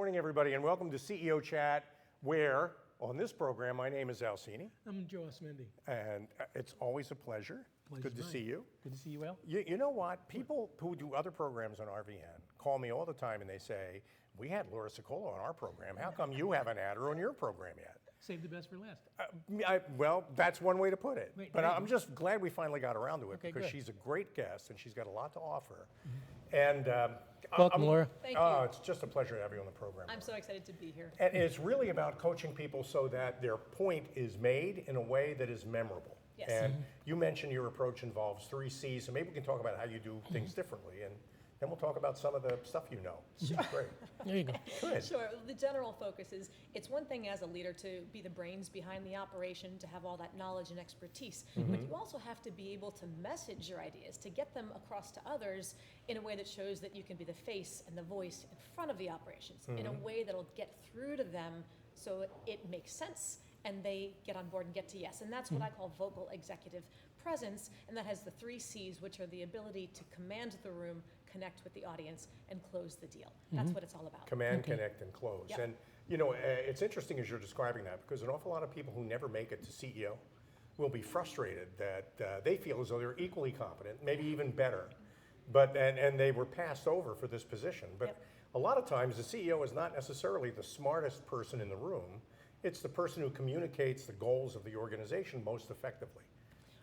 morning, everybody, and welcome to CEO Chat, where on this program, my name is Alcini. I'm Joe Osmendi. And it's always a pleasure. Good to see you. Good to see you, Al. You know what? People who do other programs on RVN call me all the time and they say, we had Laura Sicola on our program. How come you haven't had her on your program yet? Save the best for last. Well, that's one way to put it. Wait, but no. I'm just glad we finally got around to it Okay, because good. she's a great guest and she's got a lot to offer. And Welcome, Laura. Thank you. It's just a pleasure to have you on the program. I'm so excited to be here. And it's really about coaching people so that their point is made in a way that is memorable. Yes. And you mentioned your approach involves 3 C's, so maybe we can talk about how you do things differently, and then we'll talk about some of the stuff you know. Great. There you go. Good. Sure. The general focus is it's one thing as a leader to be the brains behind the operation, to have all that knowledge and expertise, but you also have to be able to message your ideas, to get them across to others in a way that shows that you can be the face and the voice in front of the operations, in a way that'll get through to them so it makes sense and they get on board and get to yes. And that's what I call vocal executive presence, and that has the 3 C's, which are the ability to command the room, connect with the audience, and close the deal. That's what it's all about. Command, connect, and close. Yep. And you know, it's interesting as you're describing that because an awful lot of people who never make it to CEO will be frustrated that they feel as though they're equally competent, maybe even better, but and they were passed over for this position. But Yep. a lot of times the CEO is not necessarily the smartest person in the room. It's the person who communicates the goals of the organization most effectively.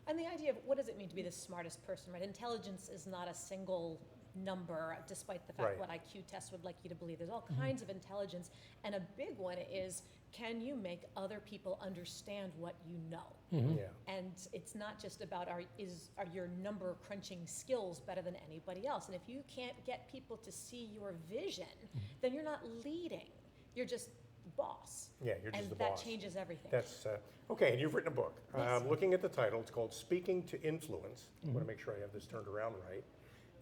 And the idea of what does it mean to be the smartest person, right? Intelligence is not a single number, despite the fact Right. what IQ tests would like you to believe. There's all kinds of intelligence, and a big one is, can you make other people understand what you know? Yeah. And it's not just about are your number crunching skills better than anybody else? And if you can't get people to see your vision, then you're not leading. You're just boss. Yeah, you're just and the that boss. changes everything. That's okay. And you've written a book. Yes. Looking at the title, it's called "Speaking to Influence." I want to make sure I have this turned around right.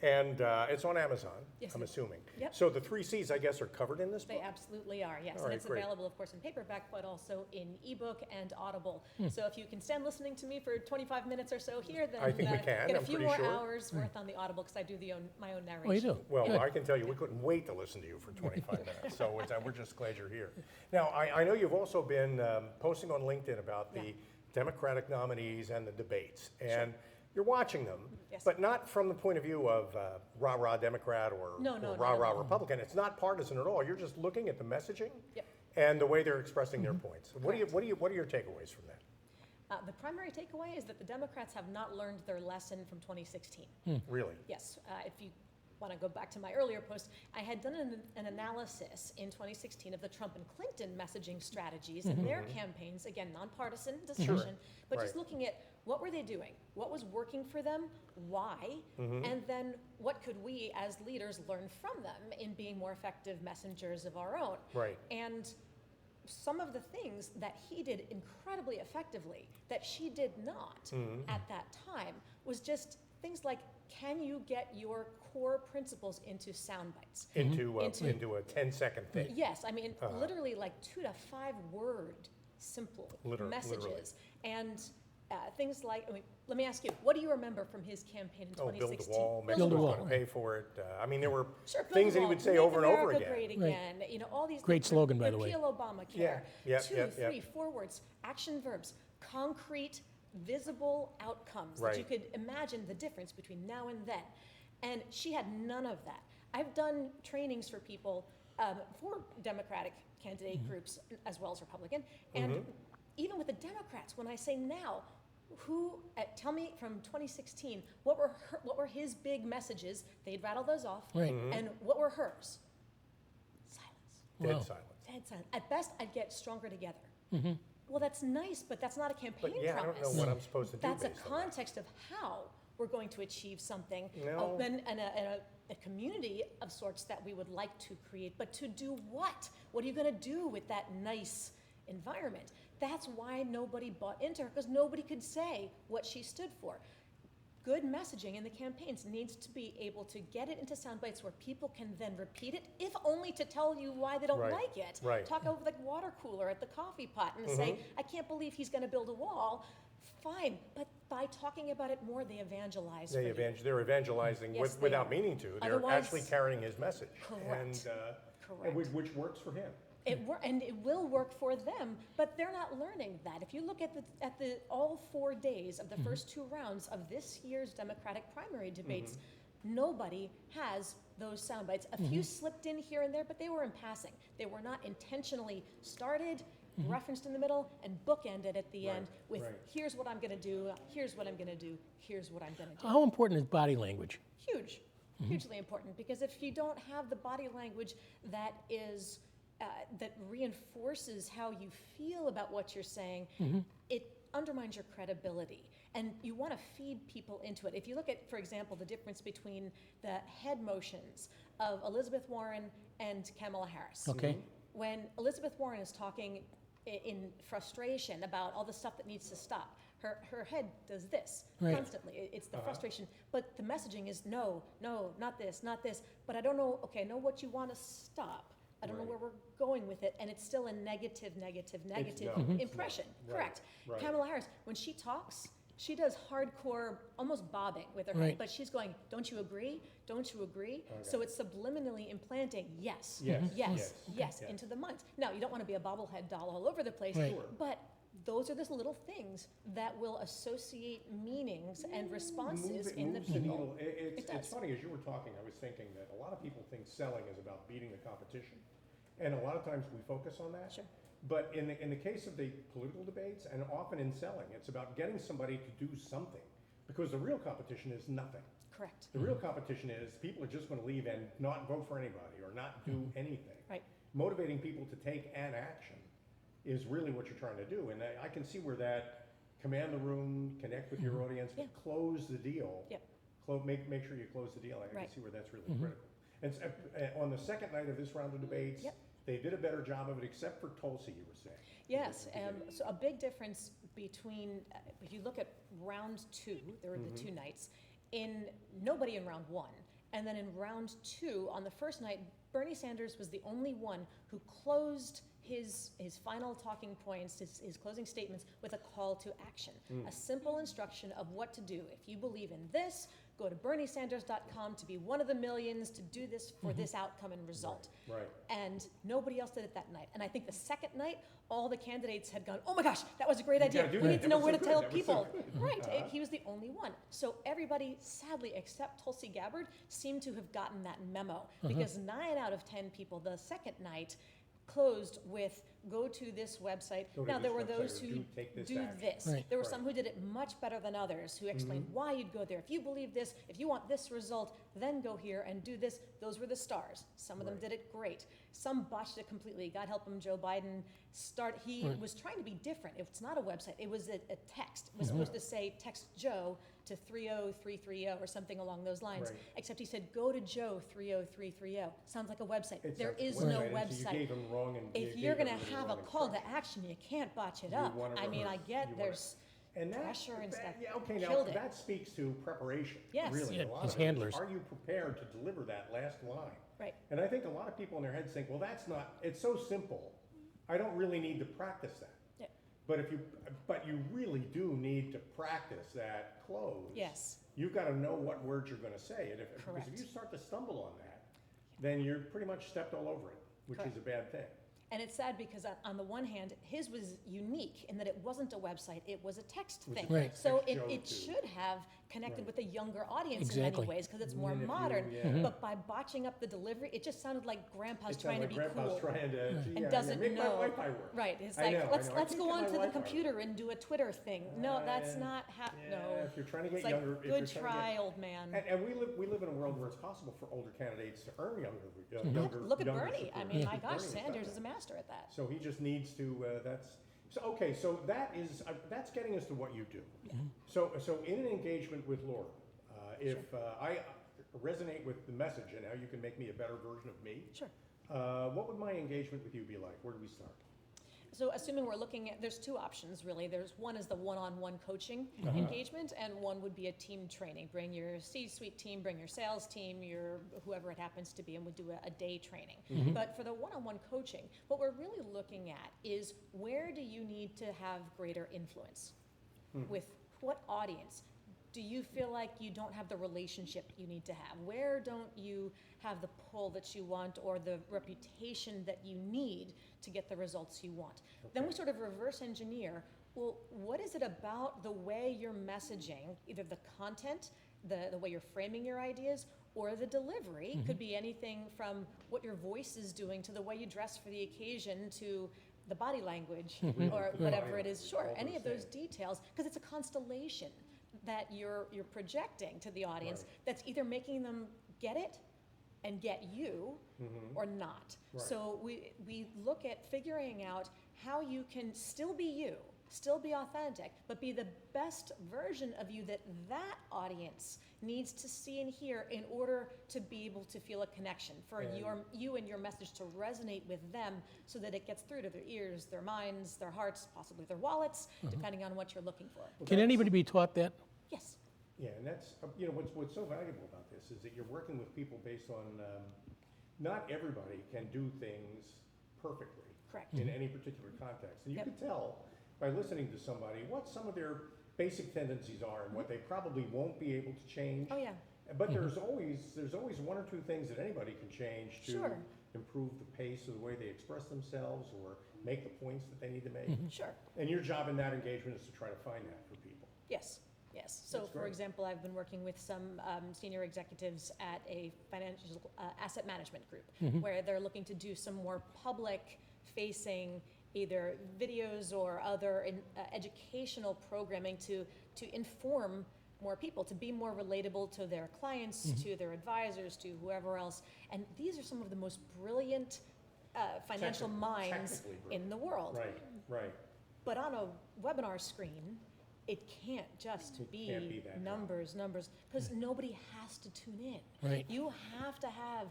And it's on Amazon, Yes, I'm it is. assuming. Yep. So the 3 C's, I guess, are covered in this book? They absolutely are, yes. All And right, it's great. available, of course, in paperback, but also in ebook and Audible. So if you can stand listening to me for 25 minutes or so here, then I think we can, get a I'm few pretty more sure. hours worth on the Audible because I do my own narration. Oh, you do? Well, Good. I can tell you, we couldn't wait to listen to you for 25 minutes. So we're just glad you're here. Now, I know you've also been posting on LinkedIn about the Yeah. Democratic nominees and the debates. And you're watching them, Yes. but not from the point of view of rah-rah Democrat or No, not at rah-rah all. Republican. It's not partisan at all. You're just looking at the messaging Yep. and the way they're expressing their points. What are Correct. your takeaways from that? The primary takeaway is that the Democrats have not learned their lesson from 2016. Really? Yes, if you want to go back to my earlier post, I had done an analysis in 2016 of the Trump and Clinton messaging strategies and their campaigns, again, nonpartisan discussion, but just Right. looking at what were they doing, what was working for them, why, and then what could we as leaders learn from them in being more effective messengers of our own. Right. And some of the things that he did incredibly effectively that she did not at that time was just things like, can you get your core principles into sound bites? Into a 10-second thing. Yes, I mean, literally like 2 to 5 word simple messages. Literally. And things like, I mean, let me ask you, what do you remember from his campaign in Oh, 2016? build the wall, make Build sure the who's wall. going to pay for it. I mean, there were Sure, build things the that he wall, would say make over and over America again. Great again. You know, all these Great slogan, by the way. Repeal Obamacare. Yeah, yeah, 2, yeah, 3, yeah. 4 words, action verbs, concrete, visible outcomes that you Right. could imagine the difference between now and then. And she had none of that. I've done trainings for people for Democratic candidate groups as well as Republican, and even with the Democrats, when I say now, tell me from 2016, what were his big messages? They'd rattle those off. Right. And what were hers? Silence. Dead Wow. silence. Dead silence. At best, I'd get stronger together. Well, that's nice, but that's not a campaign But yeah, I promise. don't know what I'm supposed to do That's a based on that. context of how we're going to achieve something, No. and a community of sorts that we would like to create. But to do what? What are you going to do with that nice environment? That's why nobody bought into her, because nobody could say what she stood for. Good messaging in the campaigns needs to be able to get it into sound bites where people can then repeat it, if only to tell you why they don't Right, like it. right. Talk over the water cooler at the coffee pot and say, I can't believe he's going to build a wall. Fine, but by talking about it more, they evangelize for you. They're evangelizing Yes, they without are. meaning to. They're Otherwise- actually carrying his message. Correct. And Correct. Which works for him. And it will work for them, but they're not learning that. If you look at the all 4 days of the first 2 rounds of this year's Democratic primary debates, nobody has those sound bites. A few slipped in here and there, but they were in passing. They were not intentionally started, referenced in the middle, and bookended at the end with, here's what I'm going to do, here's what I'm going to do, here's what I'm going to do. How important is body language? Huge, hugely important, because if you don't have the body language that is that reinforces how you feel about what you're saying, it undermines your credibility. And you want to feed people into it. If you look at, for example, the difference between the head motions of Elizabeth Warren and Kamala Harris. Okay. When Elizabeth Warren is talking in frustration about all the stuff that needs to stop, her head does this constantly. It's the frustration. But the messaging is no, not this, not this. But I don't know, okay, I know what you want to stop. I don't know where we're going with it, and it's still a negative impression. Correct. Right. Kamala Harris, when she talks, she does hardcore, almost bobbing with her head, but she's going, don't you agree? Don't you agree? Okay. So it's subliminally implanting yes into the minds. Now, you don't want to be a bobblehead doll all over the place, but those are the little things that will associate meanings and responses in the people. It's funny, as you were talking, I was thinking that a lot of people think selling is about beating the competition. And a lot of times we focus on that. Sure. But in the case of the political debates, and often in selling, it's about getting somebody to do something. Because the real competition is nothing. Correct. The real competition is people are just going to leave and not vote for anybody or not do anything. Right. Motivating people to take an action is really what you're trying to do. And I can see where that command the room, connect with your audience, close the deal. Yep. Make sure you close the deal. I can see where that's really critical. And on the second night of this round of debates, they did a better job of it, except for Tulsi, you were saying. Yes, so a big difference between, if you look at round 2, there were the 2 nights, nobody in round 1. And then in round 2, on the first night, Bernie Sanders was the only one who closed his final talking points, his closing statements, with a call to action. A simple instruction of what to do. If you believe in this, go to berniesanders.com to be one of the millions to do this for this outcome and result. Right. And nobody else did it that night. And I think the second night, all the candidates had gone, oh my gosh, that was a great idea. We need to know where to tell people. Right, he was the only one. So everybody, sadly, except Tulsi Gabbard, seemed to have gotten that memo. Because 9 out of 10 people the second night closed with go to this website. Now, there were those who do this. Right. There were some who did it much better than others, who explained why you'd go there. If you believe this, if you want this result, then go here and do this. Those were the stars. Some of them did it great. Some botched it completely. God help him, Joe Biden. He was trying to be different. It's not a website. It was a text. It was supposed to say text Joe to 30330 or something along those lines. Except he said go to Joe 30330. Sounds like a website. There is no website. So you gave him wrong and if you're going to have a call to action, you can't botch it up. I mean, I get there's pressure and stuff. Now that speaks to preparation. Yes. Really, Yeah, a lot as of it. handlers. Are you prepared to deliver that last line? Right. And I think a lot of people in their heads think, well, that's not. It's so simple. I don't really need to practice that. Yeah. But you really do need to practice that close. Yes. You've got to know what words you're going to say. And because if you start to stumble on that, then you're pretty much stepped all over it, which is a bad thing. And it's sad because on the one hand, his was unique in that it wasn't a website, it was a text thing. Right. So it should have connected with a younger audience in many ways because it's more modern. But by botching up the delivery, it just sounded like grandpa's trying to be cool. Trying to, and doesn't make know. my Wi-Fi work. Right. It's like, let's go on to the Wi-Fi computer and do a Twitter thing. No, that's not no. If you're trying to get It's like, younger. good try, old man. And we live in a world where it's possible for older candidates to earn younger. Look at younger Bernie. support. I mean, my gosh, Bernie's Sanders done is a master at that. So he just needs to, so that's getting us to what you do. So in an engagement with Laura, if I resonate with the message and how you can make me a better version of me, Sure. What would my engagement with you be like? Where do we start? So assuming we're looking at, there's 2 options really. There's one is the one-on-one coaching engagement, and one would be a team training. Bring your C-suite team, bring your sales team, your whoever it happens to be, and we'll do a day training. But for the one-on-one coaching, what we're really looking at is where do you need to have greater influence? With what audience? do you feel like you don't have the relationship you need to have? Where don't you have the pull that you want or the reputation that you need to get the results you want? Then we sort of reverse engineer, well, what is it about the way you're messaging, either the content, the way you're framing your ideas, or the delivery? Could be anything from what your voice is doing to the way you dress for the occasion to the body language or whatever it is. Sure, any of those details, because it's a constellation that you're projecting to the audience that's either making them get it and get you or not. So we look at figuring out how you can still be you, still be authentic, but be the best version of you that that audience needs to see and hear in order to be able to feel a connection, for you and your message to resonate with them so that it gets through to their ears, their minds, their hearts, possibly their wallets, depending on what you're looking for. Can anybody be taught that? Yes. Yeah, and that's, what's so valuable about this is that you're working with people based on, not everybody can do things perfectly. Correct. In any particular context. And you can tell by listening to somebody what some of their basic tendencies are and what they probably won't be able to change. Oh, yeah. But there's always one or two things that anybody can change to improve the pace of the way they express themselves or make the points that they need to make. Sure. And your job in that engagement is to try to find that for people. Yes. So, That's for great. example, I've been working with some senior executives at a financial asset management group where they're looking to do some more public-facing either videos or other educational programming to inform more people, to be more relatable to their clients, to their advisors, to whoever else. And these are some of the most brilliant financial minds in the world. Right. But on a webinar screen, it can't just be numbers, because nobody has to tune in. Right. You have to have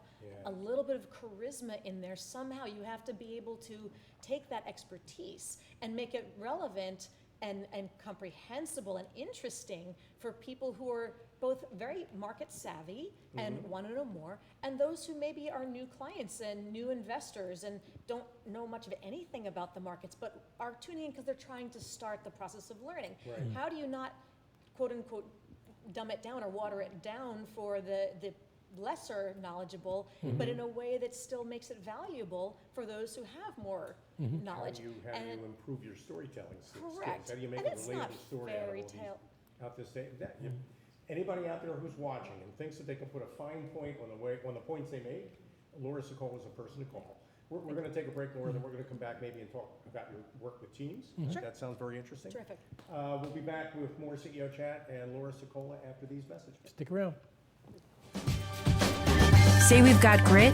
a little bit of charisma in there somehow. You have to be able to take that expertise and make it relevant and comprehensible and interesting for people who are both very market savvy and want to know more, and those who maybe are new clients and new investors and don't know much of anything about the markets, but are tuning in because they're trying to start the process of learning. How do you not, quote unquote, dumb it down or water it down for the lesser knowledgeable, but in a way that still makes it valuable for those who have more knowledge? How do you improve your storytelling skills? Correct. How do you make And a it's not relatable story fairy out tale. out this day? Anybody out there who's watching and thinks that they can put a fine point on the points they made, Laura Sicola is a person to call. We're going to take a break, Laura, then we're going to come back maybe and talk about your work with teams. Sure. That sounds very interesting. Terrific. We'll be back with more CEO Chat and Laura Sicola after these messages. Stick around. Say we've got grit,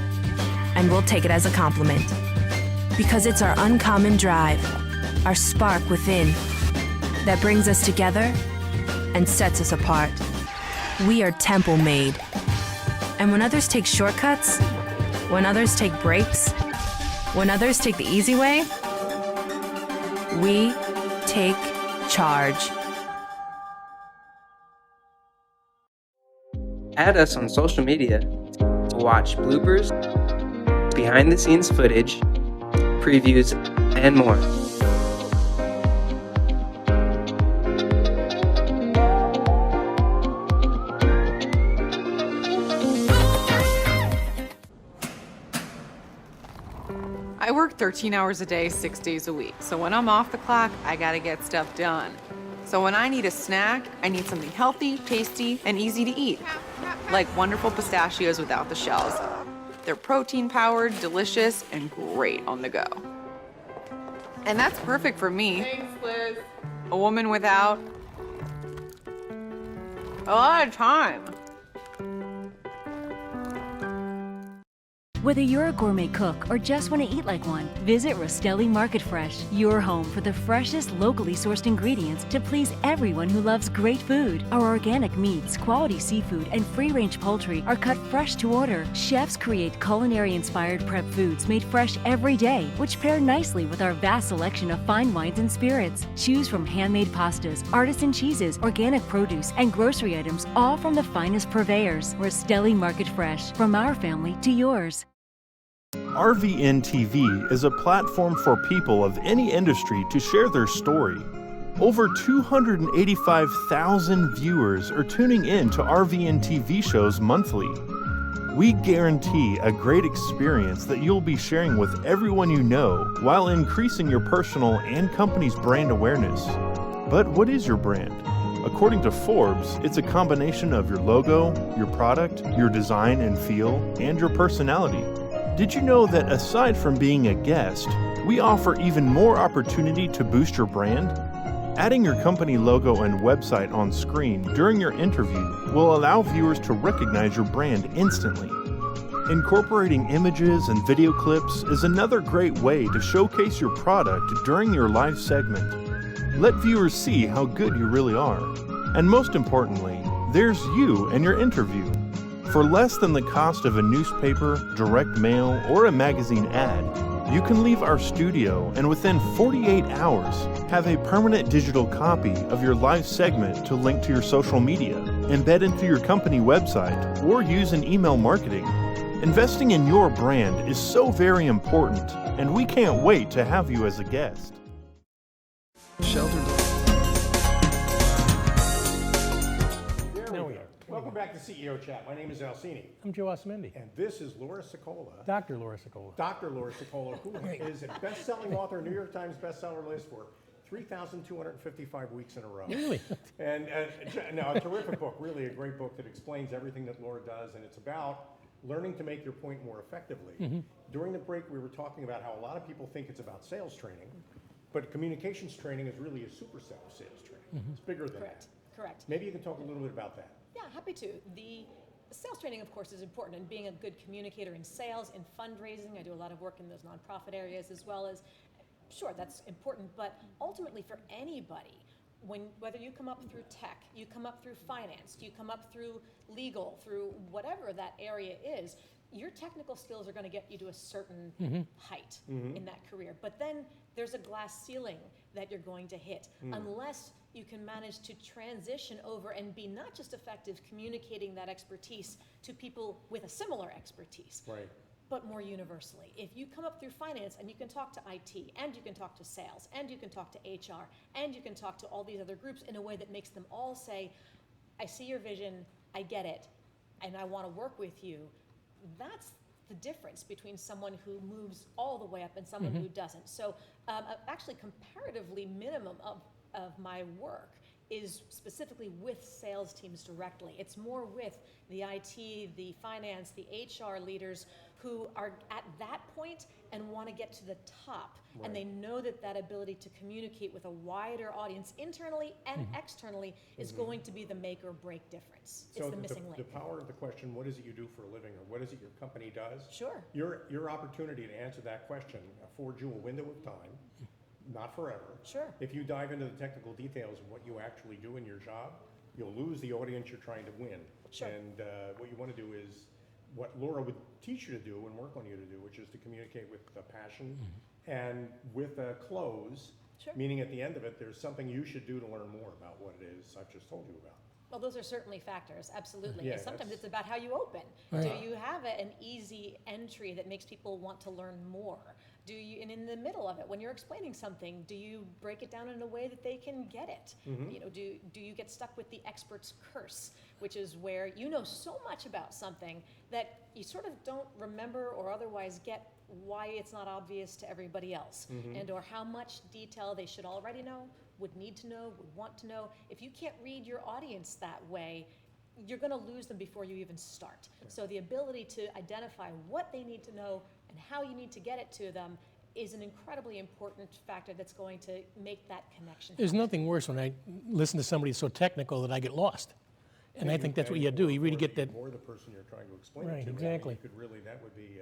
and we'll take it as a compliment. Because it's our uncommon drive, our spark within, that brings us together and sets us apart. We are temple made. And when others take shortcuts, when others take breaks, when others take the easy way, we take charge. Add us on social media to watch bloopers, behind the scenes footage, previews, and more. I work 13 hours a day, 6 days a week. So when I'm off the clock, I gotta get stuff done. So when I need a snack, I need something healthy, tasty, and easy to eat. Like wonderful pistachios without the shells. They're protein-powered, delicious, and great on the go. And that's perfect for me. Thanks, Liz. A woman without a lot of time. Whether you're a gourmet cook or just want to eat like one, visit Rostelli Market Fresh, your home for the freshest, locally sourced ingredients to please everyone who loves great food. Our organic meats, quality seafood, and free-range poultry are cut fresh to order. Chefs create culinary-inspired prep foods made fresh every day, which pair nicely with our vast selection of fine wines and spirits. Choose from handmade pastas, artisan cheeses, organic produce, and grocery items, all from the finest purveyors. Rostelli Market Fresh, from our family to yours. RVN TV is a platform for people of any industry to share their story. Over 285,000 viewers are tuning in to RV and TV shows monthly. We guarantee a great experience that you'll be sharing with everyone you know while increasing your personal and company's brand awareness. But what is your brand? According to Forbes, it's a combination of your logo, your product, your design and feel, and your personality. Did you know that aside from being a guest, we offer even more opportunity to boost your brand? Adding your company logo and website on screen during your interview will allow viewers to recognize your brand instantly. Incorporating images and video clips is another great way to showcase your product during your live segment. Let viewers see how good you really are. And most importantly, there's you and your interview. For less than the cost of a newspaper, direct mail, or a magazine ad, you can leave our studio and within 48 hours have a permanent digital copy of your live segment to link to your social media, embed into your company website, or use in email marketing. Investing in your brand is so very important, and we can't wait to have you as a guest. There we go. Welcome back to CEO Chat. My name is Alcini. I'm Joe Osmendi. And this is Laura Sicola. Dr. Laura Sicola. Dr. Laura Sicola, who is a best-selling author, New York Times bestseller list for 3,255 weeks in a row. Really? And no, a terrific book, really a great book that explains everything that Laura does, and it's about learning to make your point more effectively. During the break, we were talking about how a lot of people think it's about sales training, but communications training is really a superset of sales training. It's bigger than that. Correct. Maybe you can talk a little bit about that. Yeah, happy to. The sales training, of course, is important, and being a good communicator in sales, in fundraising. I do a lot of work in those nonprofit areas as well as, sure, that's important, but ultimately for anybody, whether you come up through tech, you come up through finance, you come up through legal, through whatever that area is, your technical skills are going to get you to a certain height in that career. But then there's a glass ceiling that you're going to hit unless you can manage to transition over and be not just effective communicating that expertise to people with a similar expertise, but more universally. If you come up through finance and you can talk to IT, and you can talk to sales, and you can talk to HR, and you can talk to all these other groups in a way that makes them all say, I see your vision, I get it, and I want to work with you, that's the difference between someone who moves all the way up and someone who doesn't. So actually comparatively minimum of my work is specifically with sales teams directly. It's more with the IT, the finance, the HR leaders who are at that point and want to get to the top. And they know that that ability to communicate with a wider audience internally and externally is going to be the make or break difference. It's the missing link. The power of the question, what is it you do for a living, or what is it your company does? Sure. Your opportunity to answer that question affords you a window of time, not forever. Sure. If you dive into the technical details of what you actually do in your job, you'll lose the audience you're trying to win. Sure. And what you want to do is what Laura would teach you to do and work on you to do, which is to communicate with passion and with a close, meaning at the end of it, there's something you should do to learn more about what it is I've just told you about. Well, those are certainly factors, absolutely. Yeah, And sometimes it's about how you open. Do you have an easy entry that makes people want to learn more? Do you, and in the middle of it, when you're explaining something, do you break it down in a way that they can get it? You know, do you get stuck with the expert's curse, which is where you know so much about something that you sort of don't remember or otherwise get why it's not obvious to everybody else, and or how much detail they should already know, would need to know, would want to know. If you can't read your audience that way, you're going to lose them before you even start. So the ability to identify what they need to know and how you need to get it to them is an incredibly important factor that's going to make that connection There's happen. nothing worse when I listen to somebody so technical that I get lost. And I think that's what you do. You really get that. More the person you're trying to explain Right, it to. exactly. I mean, you could really, that would be.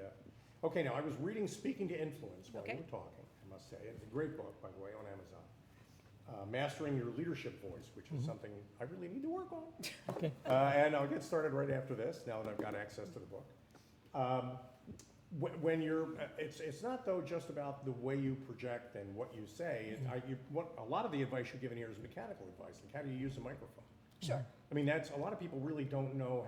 Okay, now I was reading Speaking to Influence while you were talking, I must say. It's a great book, by the way, on Amazon. Mastering Your Leadership Voice, which is something I really need to work on. Okay. And I'll get started right after this, now that I've got access to the book. When you're, it's not though just about the way you project and what you say. A lot of the advice you're giving here is mechanical advice, like how do you use a microphone? Sure. I mean, a lot of people really don't know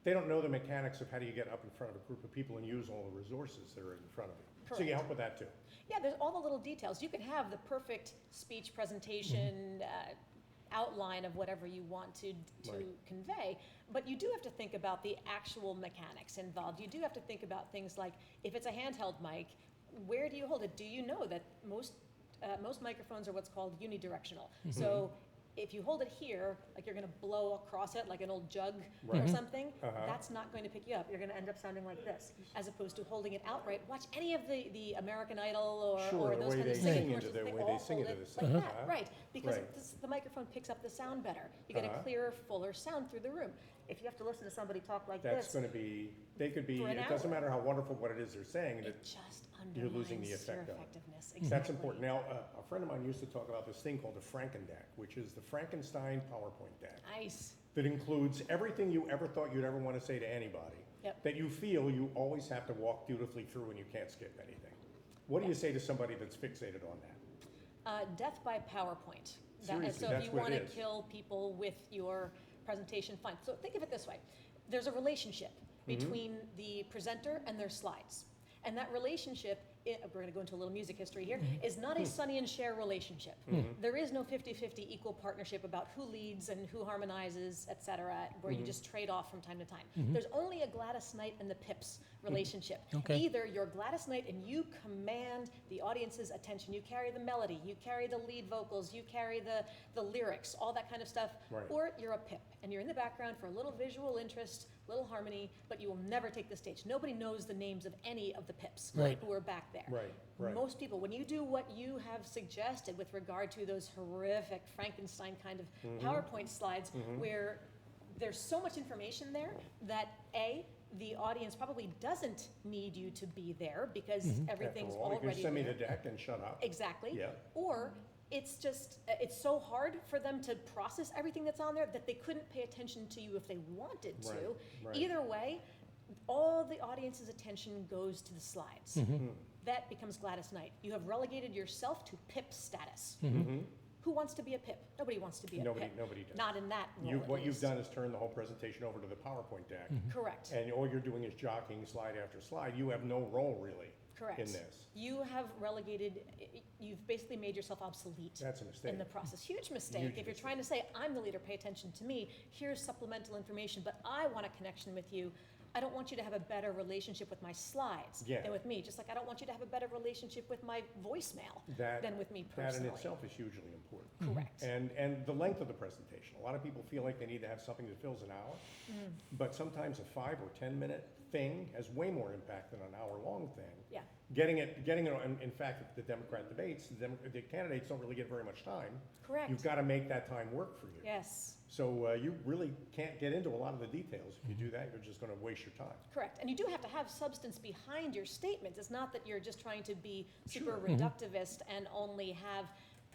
they don't know the mechanics of how do you get up in front of a group of people and use all the resources that are in front of you. So you Correct. help with that too. Yeah, there's all the little details. You can have the perfect speech presentation outline of whatever you want to Right. convey, but you do have to think about the actual mechanics involved. You do have to think about things like, if it's a handheld mic, where do you hold it? Do you know that most microphones are what's called unidirectional? So if you hold it here, like you're going to blow across it like an old jug or something, that's not going to pick you up. You're going to end up sounding like this, as opposed to holding it outright. Watch any of the American Idol Sure, or the those way kind of they singing sing into courses, the they way all they sing hold into it the like song. that, right? Because Right. the microphone picks up the sound better. You get a clearer, fuller sound through the room. If you have to listen to somebody talk like That's this, going to be, they could be, For an it doesn't hour. matter how wonderful what it is they're saying, it just you're losing the undermines effect your of it. effectiveness. That's Exactly. important. Now, a friend of mine used to talk about this thing called the Franken-Deck, which is the Frankenstein PowerPoint deck. Nice. That includes everything you ever thought you'd ever want to say to anybody. Yep. That you feel you always have to walk dutifully through and you can't skip anything. What do you say to somebody that's fixated on that? Death by PowerPoint. Seriously, so that's if you what it want to is. kill people with your presentation, fine. So think of it this way. There's a relationship between the presenter and their slides. And that relationship, we're going to go into a little music history here, is not a Sonny and Cher relationship. There is no 50-50 equal partnership about who leads and who harmonizes, et cetera, where you just trade off from time to time. There's only a Gladys Knight and the Pips relationship. Okay. Either you're Gladys Knight and you command the audience's attention, you carry the melody, you carry the lead vocals, you carry the lyrics, all that kind of stuff, Right. or you're a Pip and you're in the background for a little visual interest, little harmony, but you will never take the stage. Nobody knows the names of any of the Pips Right. who are back there. Right, right. Most people, when you do what you have suggested with regard to those horrific Frankenstein kind of PowerPoint slides, where there's so much information there that the audience probably doesn't need you to be there because everything's After all, you already can send me there. the deck and shut up. Exactly. Yeah. Or it's just, it's so hard for them to process everything that's on there that they couldn't pay attention to you if they wanted to. Right, right. Either way, all the audience's attention goes to the slides. That becomes Gladys Knight. You have relegated yourself to Pip status. Who wants to be a Pip? Nobody wants to be a Nobody- Pip. nobody does. Not in that role, at What you've least. done is turn the whole presentation over to the PowerPoint deck. Correct. And all you're doing is jockeying slide after slide. You have no role really Correct. in this. You have relegated, you've basically made yourself obsolete. That's a mistake. In the process. Huge mistake. Huge If you're mistake. trying to say, I'm the leader, pay attention to me, here's supplemental information, but I want a connection with you. I don't want you to have a better relationship with my slides Yeah. than with me. Just like I don't want you to have a better relationship with my voicemail than with me That personally. in itself is hugely important. Correct. And the length of the presentation. A lot of people feel like they need to have something that fills an hour, but sometimes a 5 or 10 minute thing has way more impact than an hour-long thing. Yeah. Getting it, in fact, the Democrat debates, the candidates don't really get very much time. Correct. You've got to make that time work for you. Yes. So you really can't get into a lot of the details. If you do that, you're just going to waste your time. Correct. And you do have to have substance behind your statements. It's not that you're just trying to be super reductivist and only have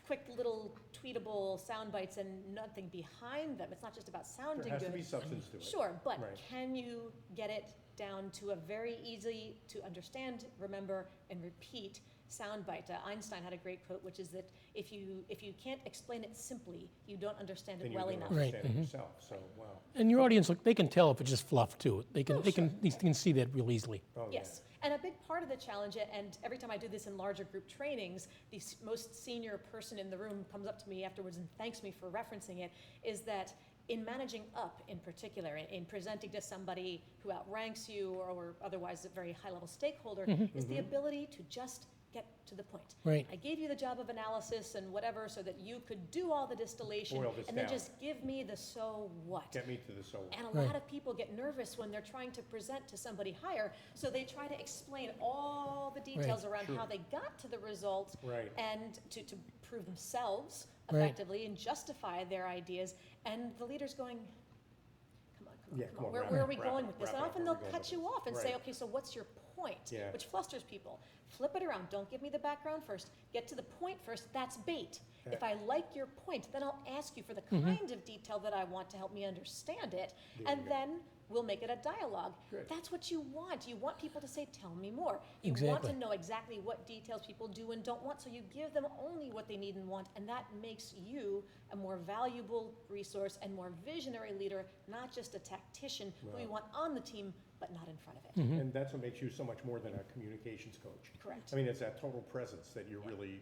quick little tweetable sound bites and nothing behind them. It's not just about sounding There has good. to be substance to it. Sure, but Right. can you get it down to a very easy to understand, remember, and repeat soundbite? Einstein had a great quote, which is that if you can't explain it simply, you don't understand Then it you well don't enough. Right. understand it yourself. So, wow. And your audience, look, they can tell if it's just fluff too. They can, Oh, they can see that real easily. Oh, yeah. Yes, and a big part of the challenge, and every time I do this in larger group trainings, the most senior person in the room comes up to me afterwards and thanks me for referencing it, is that in managing up in particular, in presenting to somebody who outranks you or otherwise a very high-level stakeholder, is the ability to just get to the point. Right. I gave you the job of analysis and whatever so that you could do all the distillation Boil this and then down. just give me the so what. Get me to the so what. And a lot of people get nervous when they're trying to present to somebody higher, so they try to explain all the details around how they got to the result Right. and to prove themselves Right. effectively and justify their ideas. And the leader's going, come on, Yeah, come on, where wrap are it, we wrap going it, with this? wrap And it up. often Where are they'll we going cut with you this? off and say, Right. okay, so what's your point? Yeah. Which flusters people. Flip it around. Don't give me the background first. Get to the point first. That's bait. If I like your point, then I'll ask you for the kind of detail that I want to help me understand it, and then we'll make it a dialogue. Good. That's what you want. You want people to say, tell me more. You want Exactly. to know exactly what details people do and don't want, so you give them only what they need and want, and that makes you a more valuable resource and more visionary leader, not just a tactician who you want on the team but not in front of it. And that's what makes you so much more than a communications coach. Correct. I mean, it's that total presence that you're really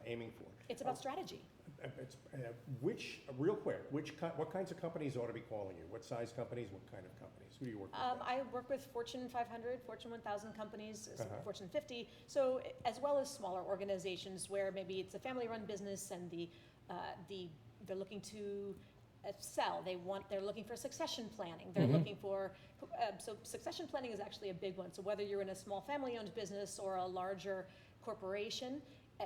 aiming for. It's about strategy. Real quick, what kinds of companies ought to be calling you? What size companies, what kind of companies? Who do you work with? I work with Fortune 500, Fortune 1000 companies, Fortune 50, as well as smaller organizations where maybe it's a family-run business and they're looking to sell. They're looking for succession planning. They're looking for, so succession planning is actually a big one. So whether you're in a small family-owned business or a larger corporation,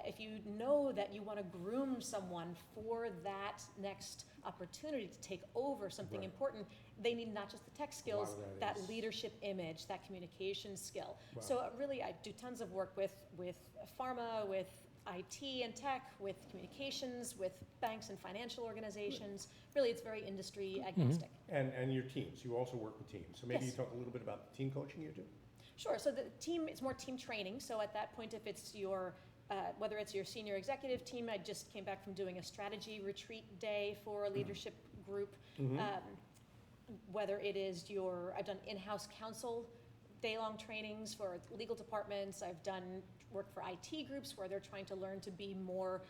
if you know that you want to groom someone for that next opportunity to take over something important, they need not just the tech skills, that leadership image, that communication skill. Wow. So really, I do tons of work with pharma, with IT and tech, with communications, with banks and financial organizations. Really, it's very industry agnostic. And your teams, you also work with teams. So maybe Yes. you talk a little bit about the team coaching you do? Sure, so the team, it's more team training. So at that point, if it's your, whether it's your senior executive team, I just came back from doing a strategy retreat day for a leadership group. Whether it is I've done in-house counsel day-long trainings for legal departments. I've done work for IT groups where they're trying to learn to be more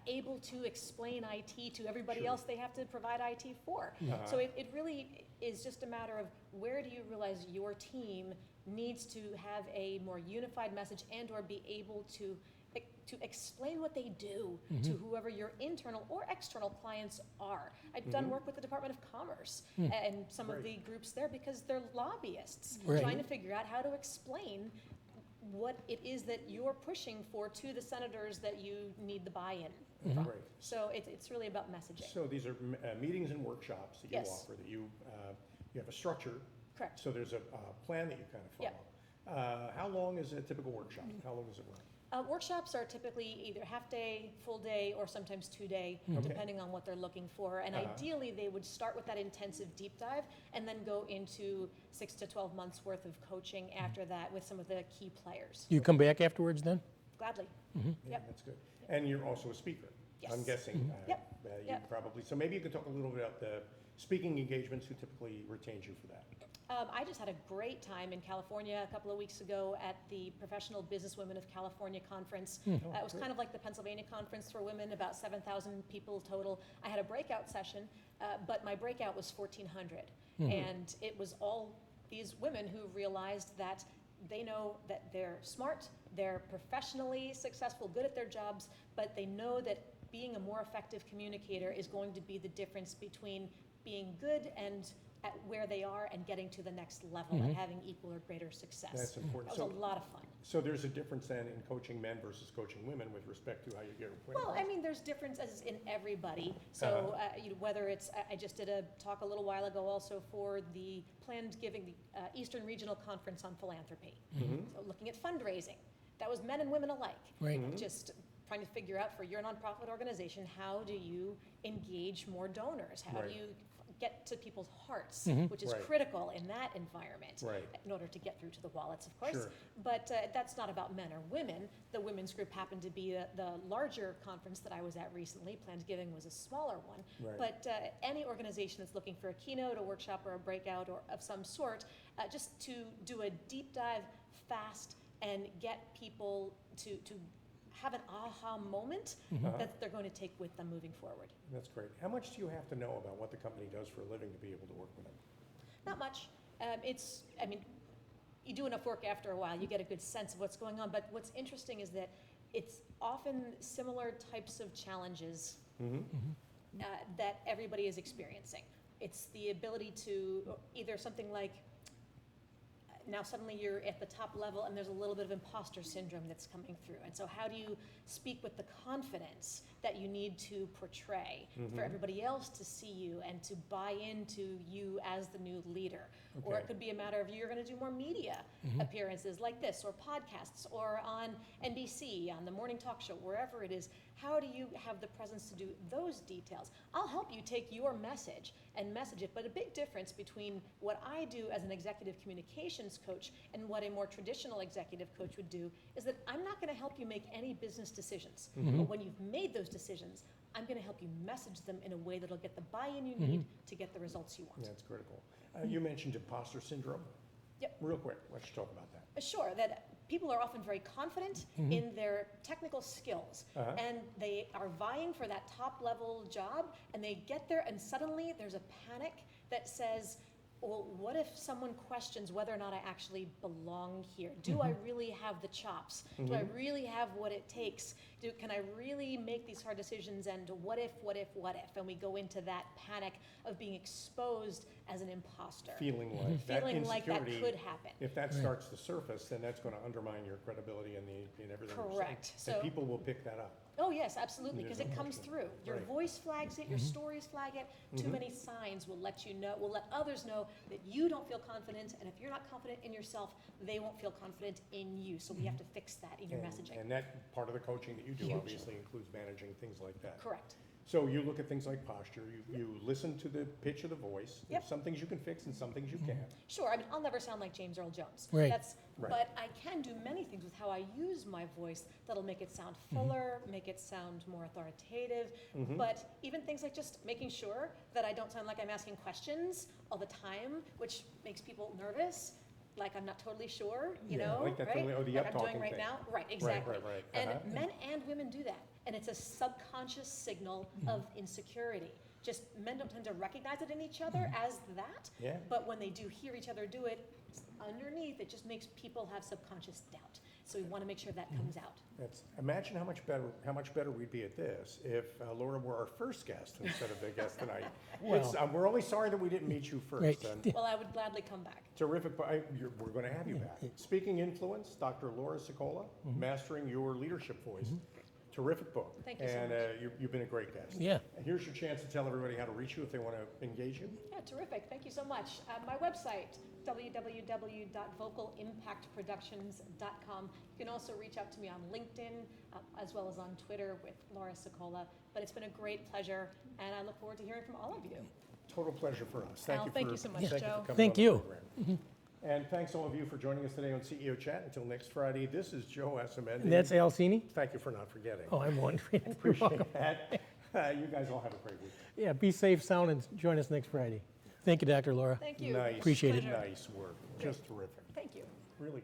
able to explain IT to everybody else they have to provide IT for. So it really is just a matter of where do you realize your team needs to have a more unified message and or be able to explain what they do to whoever your internal or external clients are. I've done work with the Department of Commerce and some of the groups there because they're lobbyists trying to figure out how to explain what it is that you're pushing for to the senators that you need the buy-in from. Great. So it's really about messaging. So these are meetings and workshops that you Yes. offer, that you have a structure. Correct. So there's a plan that you kind of follow. How long is a typical workshop? How long does it run? Workshops are typically either half day, full day, or sometimes 2-day, depending on what they're looking for. And ideally, they would start with that intensive deep dive and then go into 6 to 12 months worth of coaching after that with some of the key players. You come back afterwards then? Gladly. Yeah, Yep. that's good. And you're also a speaker. I'm Yes. guessing. Yep. You Yep. probably. So maybe you could talk a little bit about the speaking engagements. Who typically retains you for that? I just had a great time in California a couple of weeks ago at the Professional Businesswomen of California conference. It was kind of like the Pennsylvania conference for women, about 7,000 people total. I had a breakout session, but my breakout was 1,400. And it was all these women who realized that they know that they're smart, they're professionally successful, good at their jobs, but they know that being a more effective communicator is going to be the difference between being good and at where they are and getting to the next level and having equal or greater success. That's important. That was a lot of fun. So there's a difference then in coaching men versus coaching women with respect to how you get Well, I mean, there's differences in everybody. So whether it's, I just did a talk a little while ago also for the planned giving, the Eastern Regional Conference on Philanthropy. So looking at fundraising. That was men and women alike. Right. Just trying to figure out for your nonprofit organization, how do you engage more donors? How do you get to people's hearts, which is critical in that environment in order to get through to the wallets, of course. Sure. But that's not about men or women. The women's group happened to be the larger conference that I was at recently. Planned Giving was a smaller one. Right. But any organization that's looking for a keynote, a workshop, or a breakout or of some sort, just to do a deep dive fast and get people to have an aha moment that they're going to take with them moving forward. That's great. How much do you have to know about what the company does for a living to be able to work with them? Not much. I mean, you do enough work after a while, you get a good sense of what's going on. But what's interesting is that it's often similar types of challenges that everybody is experiencing. It's the ability to either something like, now suddenly you're at the top level and there's a little bit of imposter syndrome that's coming through. And so how do you speak with the confidence that you need to portray for everybody else to see you and to buy into you as the new leader? Or it could be a matter of you're going to do more media appearances like this, or podcasts, or on NBC, on the morning talk show, wherever it is. How do you have the presence to do those details? I'll help you take your message and message it, but a big difference between what I do as an executive communications coach and what a more traditional executive coach would do is that I'm not going to help you make any business decisions. But when you've made those decisions, I'm going to help you message them in a way that'll get the buy-in you need to get the results you want. That's critical. You mentioned imposter syndrome. Yep. Real quick, let's talk about that. Sure, that people are often very confident in their technical skills, and they are vying for that top level job, and they get there, and suddenly there's a panic that says, well, what if someone questions whether or not I actually belong here? Do I really have the chops? Do I really have what it takes? Can I really make these hard decisions? And what if? And we go into that panic of being exposed as an imposter. Feeling like that Feeling like that insecurity, could happen. if that starts to surface, then that's going to undermine your credibility in everything you're saying. Correct. And So- people will pick that up. Oh, yes, absolutely, There's because no it comes question. through. Your Right. voice flags it, your stories flag it. Too many signs will let you know, will let others know that you don't feel confident, and if you're not confident in yourself, they won't feel confident in you. So we have to fix that in your messaging. And that part of the coaching that you do Huge. obviously includes managing things like that. Correct. So you look at things like posture, you listen to the pitch of the voice. Yep. There's some things you can fix and some things you can't. Sure, I mean, I'll never sound like James Earl Jones. Right. Right. But I can do many things with how I use my voice that'll make it sound fuller, make it sound more authoritative. But even things like just making sure that I don't sound like I'm asking questions all the time, which makes people nervous. Like I'm not totally sure, you Yeah, know, like that right? totally- oh, the like I'm up-talking doing right thing. now. Right, exactly. right. And Uh-huh. men and women do that, and it's a subconscious signal of insecurity. Just men don't tend to recognize it in each other as that. Yeah. But when they do hear each other do it, underneath it just makes people have subconscious doubt. So we want to make sure that comes out. Imagine how much better we'd be at this if Laura were our first guest instead of the guest tonight. We're only sorry that we didn't meet you first. Right. And Well, I would gladly come back. terrific, we're going to have you back. Speaking Influence, Dr. Laura Sicola, Mastering Your Leadership Voice. Terrific book. Thank you so And much. you've been a great guest. Yeah. And here's your chance to tell everybody how to reach you if they want to engage you. Yeah, terrific. Thank you so much. My website, www.vocalimpactproductions.com. You can also reach out to me on LinkedIn as well as on Twitter with Laura Sicola. But it's been a great pleasure, and I look forward to hearing from all of you. Total pleasure for us. Al, thank you so much, thank Joe. You for coming Thank on the you. program. And thanks all of you for joining us today on CEO Chat. Until next Friday, this is Joe Asamendi. And that's Alcini? Thank you for not forgetting. Oh, I'm wondering. You're Appreciate welcome. that. You guys all have a great week. Yeah, be safe, sound, and join us next Friday. Thank you, Dr. Laura. Thank you. Nice. Appreciate it. Nice work. Just terrific. Thank you. Really